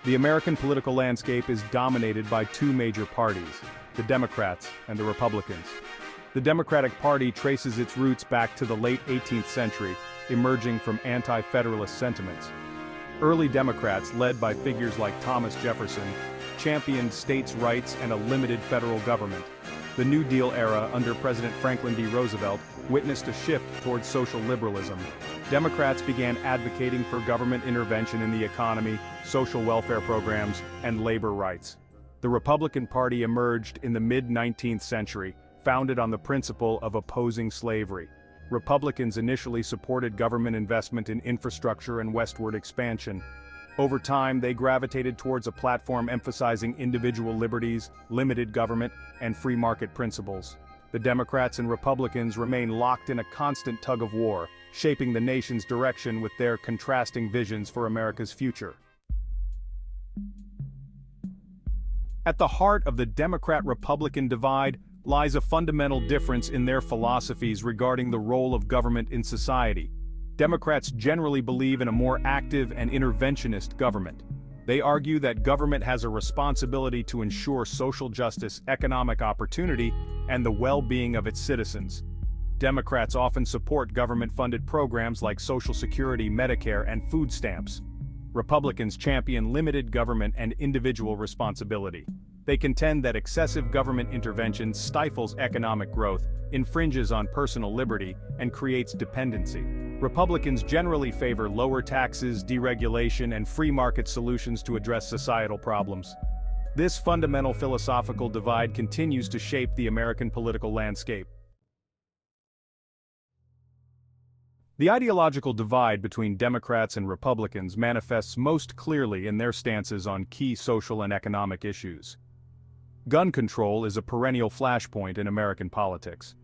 The American political landscape is dominated by two major parties, the Democrats and the Republicans. The Democratic Party traces its roots back to the late 18th century, emerging from anti-federalist sentiments. Early Democrats, led by figures like Thomas Jefferson, championed states' rights and a limited federal government. The New Deal era under President Franklin D. Roosevelt witnessed a shift towards social liberalism. Democrats began advocating for government intervention in the economy, social welfare programs, and labor rights. The Republican Party emerged in the mid-19th century, founded on the principle of opposing slavery. Republicans initially supported government investment in infrastructure and westward expansion. Over time, they gravitated towards a platform emphasizing individual liberties, limited government, and free market principles. The Democrats and Republicans remain locked in a constant tug-of-war, shaping the nation's direction with their contrasting visions for America's future. At the heart of the Democrat-Republican divide lies a fundamental difference in their philosophies regarding the role of government in society. Democrats generally believe in a more active and interventionist government. They argue that government has a responsibility to ensure social justice, economic opportunity, and the well-being of its citizens. Democrats often support government-funded programs like Social Security, Medicare, and food stamps. Republicans champion limited government and individual responsibility. They contend that excessive government intervention stifles economic growth, infringes on personal liberty, and creates dependency. Republicans generally favor lower taxes, deregulation, and free market solutions to address societal problems. This fundamental philosophical divide continues to shape the American political landscape. The ideological divide between Democrats and Republicans manifests most clearly in their stances on key social and economic issues. Gun control is a perennial flashpoint in American politics.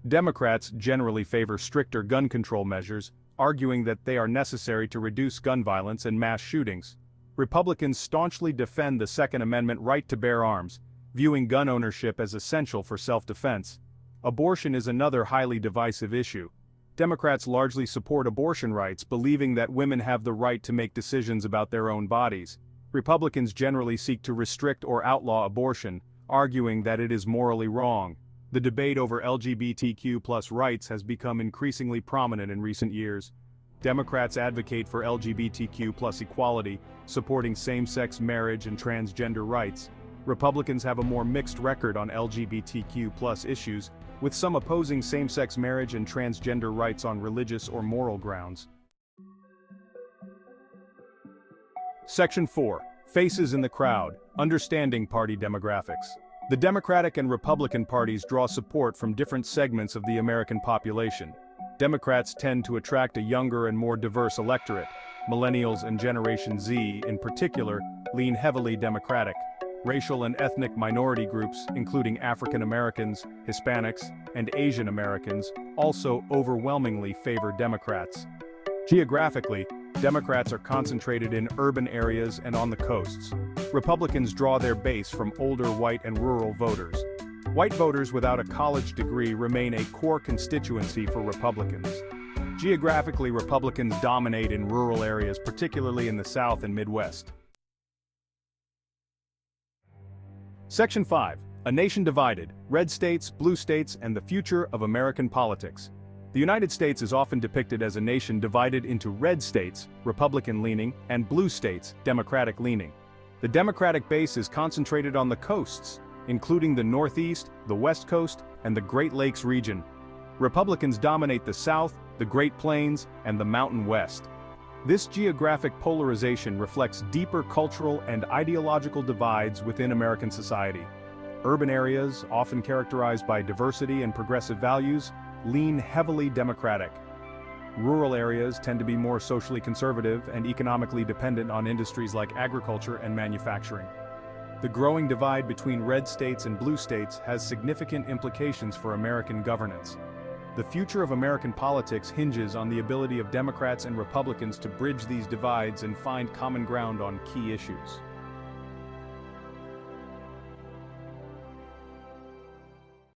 Democrats generally favor stricter gun control measures, arguing that they are necessary to reduce gun violence and mass shootings. Republicans staunchly defend the Second Amendment right to bear arms, viewing gun ownership as essential for self-defense. Abortion is another highly divisive issue. Democrats largely support abortion rights, believing that women have the right to make decisions about their own bodies. Republicans generally seek to restrict or outlaw abortion, arguing that it is morally wrong. The debate over LGBTQ+ rights has become increasingly prominent in recent years. Democrats advocate for LGBTQ+ equality, supporting same-sex marriage and transgender rights. Republicans have a more mixed record on LGBTQ+ issues, with some opposing same-sex marriage and transgender rights on religious or moral grounds. Section 4. Faces in the crowd, understanding party demographics. The Democratic and Republican parties draw support from different segments of the American population. Democrats tend to attract a younger and more diverse electorate. Millennials and Generation Z, in particular, lean heavily Democratic. Racial and ethnic minority groups, including African Americans, Hispanics, and Asian Americans, also overwhelmingly favor Democrats. Geographically, Democrats are concentrated in urban areas and on the coasts. Republicans draw their base from older white and rural voters. White voters without a college degree remain a core constituency for Republicans. Geographically, Republicans dominate in rural areas, particularly in the South and Midwest. Section 5. A Nation Divided, Red States, Blue States, and the Future of American Politics. The United States is often depicted as a nation divided into red states, Republican-leaning, and blue states, Democratic-leaning. The Democratic base is concentrated on the coasts, including the Northeast, the West Coast, and the Great Lakes region. Republicans dominate the South, the Great Plains, and the Mountain West. This geographic polarization reflects deeper cultural and ideological divides within American society. Urban areas, often characterized by diversity and progressive values, lean heavily Democratic. Rural areas tend to be more socially conservative and economically dependent on industries like agriculture and manufacturing. The growing divide between red states and blue states has significant implications for American governance. The future of American politics hinges on the ability of Democrats and Republicans to bridge these divides and find common ground on key issues.